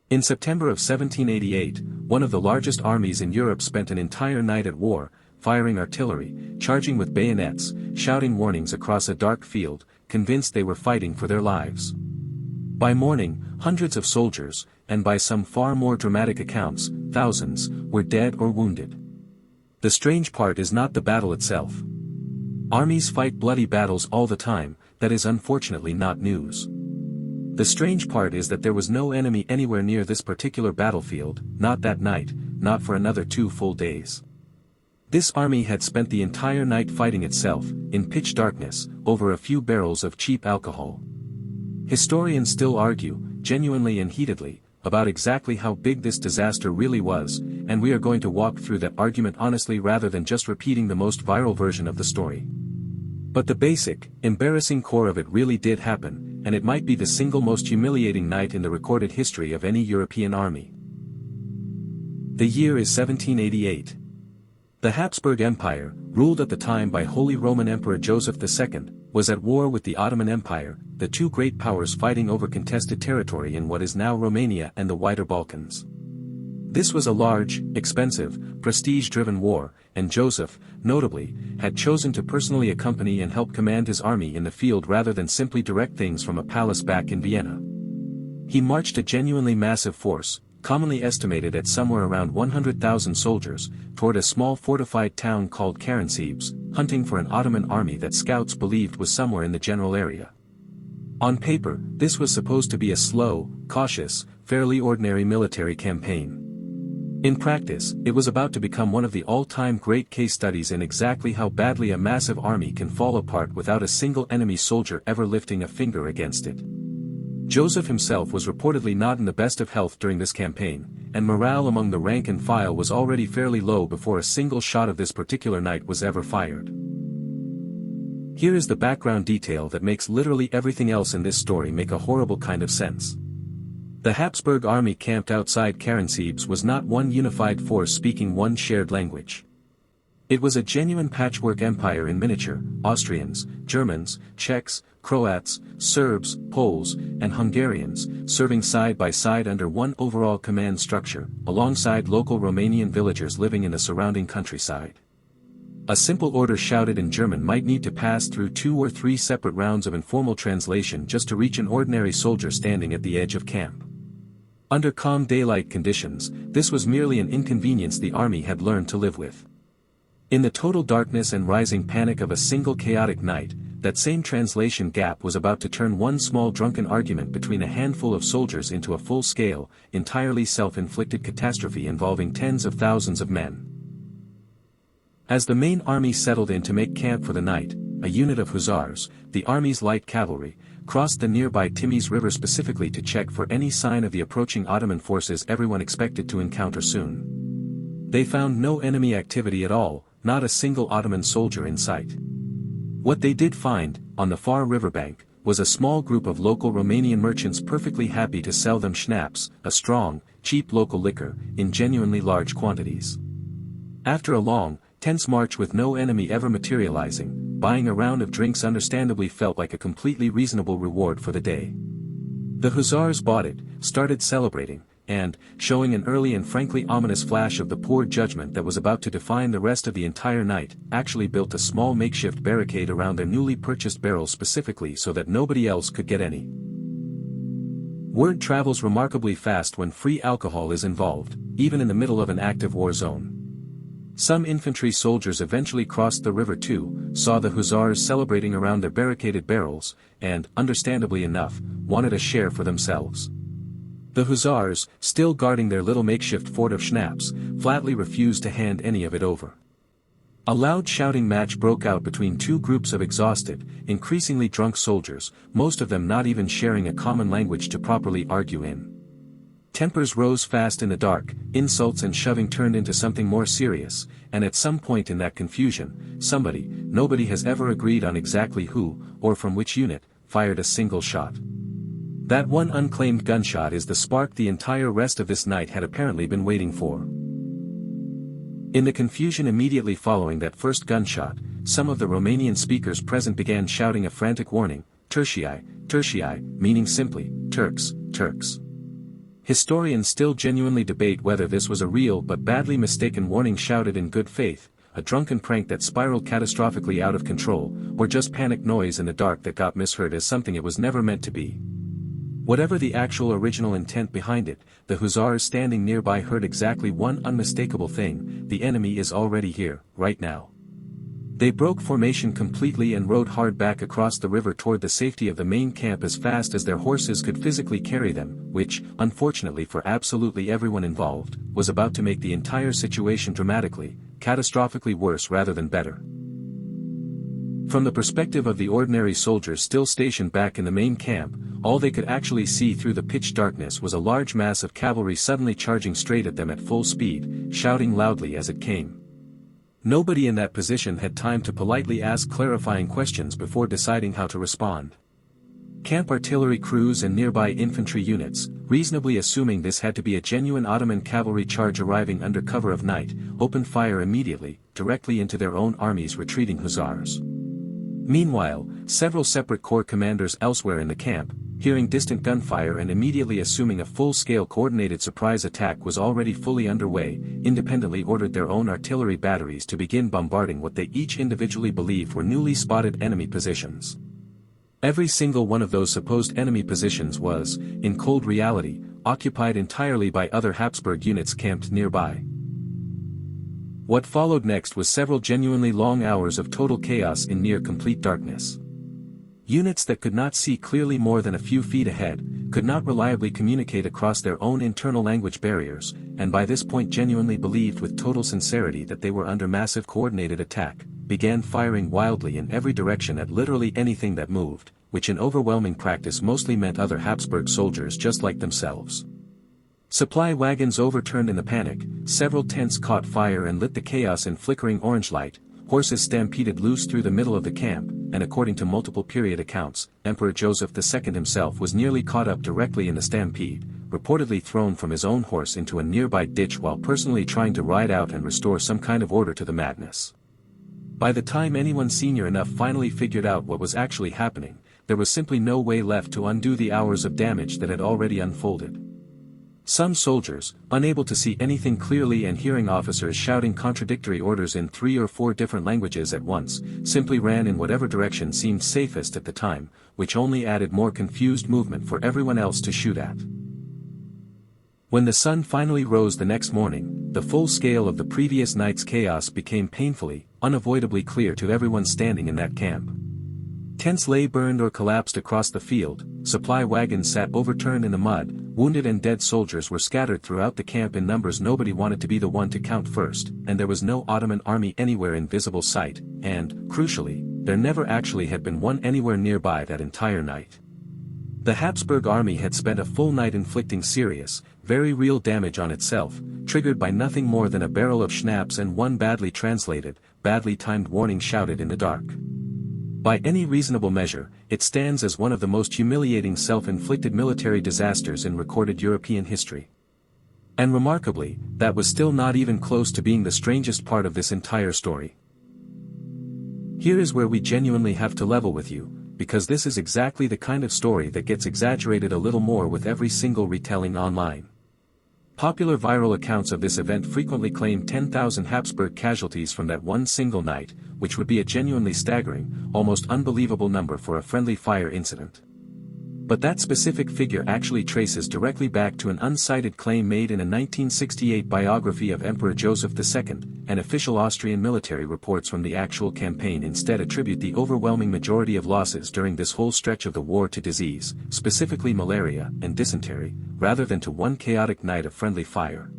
In September of 1788, one of the largest armies in Europe spent an entire night at war, firing artillery, charging with bayonets, shouting warnings across a dark field, convinced they were fighting for their lives. By morning, hundreds of soldiers, and by some far more dramatic accounts, thousands, were dead or wounded. The strange part is not the battle itself. Armies fight bloody battles all the time, that is unfortunately not news. The strange part is that there was no enemy anywhere near this particular battlefield, not that night, not for another 2 full days. This army had spent the entire night fighting itself, in pitch darkness, over a few barrels of cheap alcohol. Historians still argue, genuinely and heatedly, about exactly how big this disaster really was, and we are going to walk through that argument honestly rather than just repeating the most viral version of the story. But the basic, embarrassing core of it really did happen, and it might be the single most humiliating night in the recorded history of any European army. The year is 1788. The Habsburg Empire, ruled at the time by Holy Roman Emperor Joseph II, was at war with the Ottoman Empire, the two great powers fighting over contested territory in what is now Romania and the wider Balkans. This was a large, expensive, prestige-driven war, and Joseph, notably, had chosen to personally accompany and help command his army in the field rather than simply direct things from a palace back in Vienna. He marched a genuinely massive force, commonly estimated at somewhere around 100,000 soldiers, toward a small fortified town called Karansebes, hunting for an Ottoman army that scouts believed was somewhere in the general area. On paper, this was supposed to be a slow, cautious, fairly ordinary military campaign. In practice, it was about to become one of the all-time great case studies in exactly how badly a massive army can fall apart without a single enemy soldier ever lifting a finger against it. Joseph himself was reportedly not in the best of health during this campaign, and morale among the rank and file was already fairly low before a single shot of this particular night was ever fired. Here is the background detail that makes literally everything else in this story make a horrible kind of sense. The Habsburg army camped outside Karansebes was not one unified force speaking one shared language. It was a genuine patchwork empire in miniature: Austrians, Germans, Czechs, Croats, Serbs, Poles, and Hungarians, serving side by side under one overall command structure, alongside local Romanian villagers living in the surrounding countryside. A simple order shouted in German might need to pass through 2 or 3 separate rounds of informal translation just to reach an ordinary soldier standing at the edge of camp. Under calm daylight conditions, this was merely an inconvenience the army had learned to live with. In the total darkness and rising panic of a single chaotic night, that same translation gap was about to turn one small drunken argument between a handful of soldiers into a full-scale, entirely self-inflicted catastrophe involving tens of thousands of men. As the main army settled in to make camp for the night, a unit of hussars, the army's light cavalry, crossed the nearby Timis River specifically to check for any sign of the approaching Ottoman forces everyone expected to encounter soon. They found no enemy activity at all, not a single Ottoman soldier in sight. What they did find, on the far riverbank, was a small group of local Romanian merchants perfectly happy to sell them schnapps, a strong, cheap local liquor, in genuinely large quantities. After a long, tense march with no enemy ever materializing, buying a round of drinks understandably felt like a completely reasonable reward for the day. The hussars bought it, started celebrating, and, showing an early and frankly ominous flash of the poor judgment that was about to define the rest of the entire night, actually built a small makeshift barricade around their newly purchased barrels specifically so that nobody else could get any. Word travels remarkably fast when free alcohol is involved, even in the middle of an active war zone. Some infantry soldiers eventually crossed the river too, saw the hussars celebrating around their barricaded barrels, and, understandably enough, wanted a share for themselves. The hussars, still guarding their little makeshift fort of schnapps, flatly refused to hand any of it over. A loud shouting match broke out between two groups of exhausted, increasingly drunk soldiers, most of them not even sharing a common language to properly argue in. Tempers rose fast in the dark, insults and shoving turned into something more serious, and at some point in that confusion, somebody, nobody has ever agreed on exactly who, or from which unit, fired a single shot. That one unclaimed gunshot is the spark the entire rest of this night had apparently been waiting for. In the confusion immediately following that first gunshot, some of the Romanian speakers present began shouting a frantic warning, "Tertii, Tertii," meaning simply, "Turks, Turks." Historians still genuinely debate whether this was a real but badly mistaken warning shouted in good faith, a drunken prank that spiraled catastrophically out of control, or just panic noise in the dark that got misheard as something it was never meant to be. Whatever the actual original intent behind it, the hussars standing nearby heard exactly one unmistakable thing: the enemy is already here, right now. They broke formation completely and rode hard back across the river toward the safety of the main camp as fast as their horses could physically carry them, which, unfortunately for absolutely everyone involved, was about to make the entire situation dramatically, catastrophically worse rather than better. From the perspective of the ordinary soldiers still stationed back in the main camp, all they could actually see through the pitch darkness was a large mass of cavalry suddenly charging straight at them at full speed, shouting loudly as it came. Nobody in that position had time to politely ask clarifying questions before deciding how to respond. Camp artillery crews and nearby infantry units, reasonably assuming this had to be a genuine Ottoman cavalry charge arriving under cover of night, opened fire immediately, directly into their own army's retreating hussars. Meanwhile, several separate corps commanders elsewhere in the camp, hearing distant gunfire and immediately assuming a full-scale coordinated surprise attack was already fully underway, independently ordered their own artillery batteries to begin bombarding what they each individually believed were newly spotted enemy positions. Every single one of those supposed enemy positions was, in cold reality, occupied entirely by other Habsburg units camped nearby. What followed next was several genuinely long hours of total chaos in near-complete darkness. Units that could not see clearly more than a few feet ahead, could not reliably communicate across their own internal language barriers, and by this point genuinely believed with total sincerity that they were under massive coordinated attack, began firing wildly in every direction at literally anything that moved, which in overwhelming practice mostly meant other Habsburg soldiers just like themselves. Supply wagons overturned in the panic, several tents caught fire and lit the chaos in flickering orange light, horses stampeded loose through the middle of the camp, and according to multiple period accounts, Emperor Joseph II himself was nearly caught up directly in the stampede, reportedly thrown from his own horse into a nearby ditch while personally trying to ride out and restore some kind of order to the madness. By the time anyone senior enough finally figured out what was actually happening, there was simply no way left to undo the hours of damage that had already unfolded. Some soldiers, unable to see anything clearly and hearing officers shouting contradictory orders in 3 or 4 different languages at once, simply ran in whatever direction seemed safest at the time, which only added more confused movement for everyone else to shoot at. When the sun finally rose the next morning, the full scale of the previous night's chaos became painfully, unavoidably clear to everyone standing in that camp. Tents lay burned or collapsed across the field, supply wagons sat overturned in the mud, wounded and dead soldiers were scattered throughout the camp in numbers nobody wanted to be the one to count first, and there was no Ottoman army anywhere in visible sight, and, crucially, there never actually had been one anywhere nearby that entire night. The Habsburg army had spent a full night inflicting serious, very real damage on itself, triggered by nothing more than a barrel of schnapps and one badly translated, badly timed warning shouted in the dark. By any reasonable measure, it stands as one of the most humiliating self-inflicted military disasters in recorded European history. And remarkably, that was still not even close to being the strangest part of this entire story. Here is where we genuinely have to level with you, because this is exactly the kind of story that gets exaggerated a little more with every single retelling online. Popular viral accounts of this event frequently claim 10,000 Habsburg casualties from that one single night, which would be a genuinely staggering, almost unbelievable number for a friendly fire incident. But that specific figure actually traces directly back to an uncited claim made in a 1968 biography of Emperor Joseph II, and official Austrian military reports from the actual campaign instead attribute the overwhelming majority of losses during this whole stretch of the war to disease, specifically malaria and dysentery, rather than to one chaotic night of friendly fire.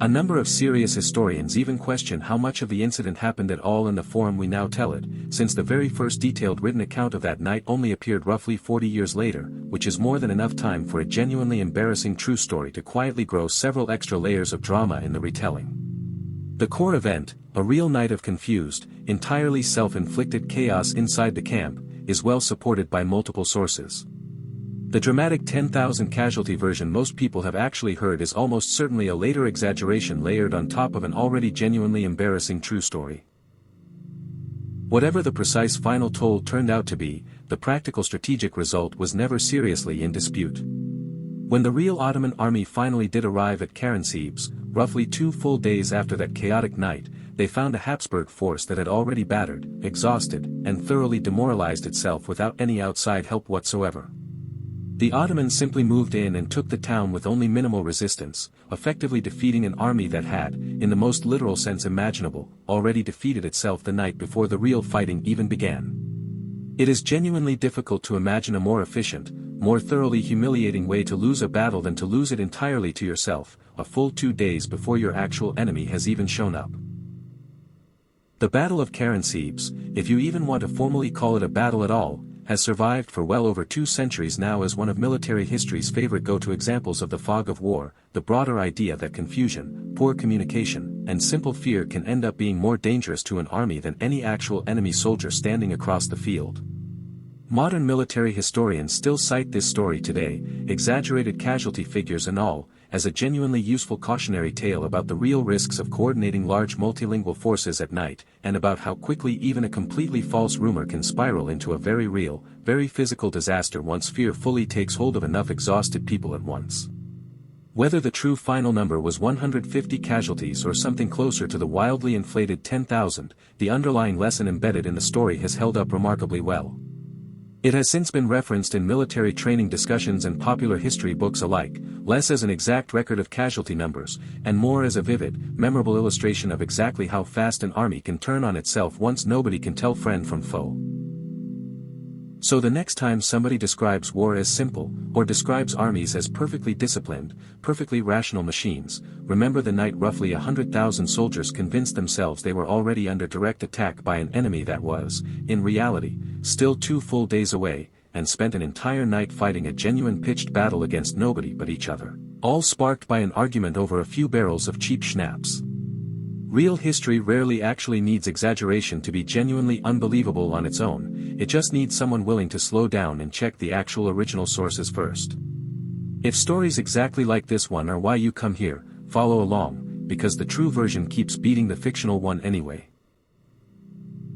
A number of serious historians even question how much of the incident happened at all in the form we now tell it, since the very first detailed written account of that night only appeared roughly 40 years later, which is more than enough time for a genuinely embarrassing true story to quietly grow several extra layers of drama in the retelling. The core event, a real night of confused, entirely self-inflicted chaos inside the camp, is well supported by multiple sources. The dramatic 10,000 casualty version most people have actually heard is almost certainly a later exaggeration layered on top of an already genuinely embarrassing true story. Whatever the precise final toll turned out to be, the practical strategic result was never seriously in dispute. When the real Ottoman army finally did arrive at Karansebes, roughly 2 full days after that chaotic night, they found a Habsburg force that had already battered, exhausted, and thoroughly demoralized itself without any outside help whatsoever. The Ottomans simply moved in and took the town with only minimal resistance, effectively defeating an army that had, in the most literal sense imaginable, already defeated itself the night before the real fighting even began. It is genuinely difficult to imagine a more efficient, more thoroughly humiliating way to lose a battle than to lose it entirely to yourself, a full 2 days before your actual enemy has even shown up. The Battle of Karansebes, if you even want to formally call it a battle at all, has survived for well over 2 centuries now as one of military history's favorite go-to examples of the fog of war, the broader idea that confusion, poor communication, and simple fear can end up being more dangerous to an army than any actual enemy soldier standing across the field. Modern military historians still cite this story today, exaggerated casualty figures and all, as a genuinely useful cautionary tale about the real risks of coordinating large multilingual forces at night, and about how quickly even a completely false rumor can spiral into a very real, very physical disaster once fear fully takes hold of enough exhausted people at once. Whether the true final number was 150 casualties or something closer to the wildly inflated 10,000, the underlying lesson embedded in the story has held up remarkably well. It has since been referenced in military training discussions and popular history books alike, less as an exact record of casualty numbers, and more as a vivid, memorable illustration of exactly how fast an army can turn on itself once nobody can tell friend from foe. So the next time somebody describes war as simple, or describes armies as perfectly disciplined, perfectly rational machines, remember the night roughly 100,000 soldiers convinced themselves they were already under direct attack by an enemy that was, in reality, still 2 full days away, and spent an entire night fighting a genuine pitched battle against nobody but each other, all sparked by an argument over a few barrels of cheap schnapps. Real history rarely actually needs exaggeration to be genuinely unbelievable on its own, it just needs someone willing to slow down and check the actual original sources first. If stories exactly like this one are why you come here, follow along, because the true version keeps beating the fictional one anyway.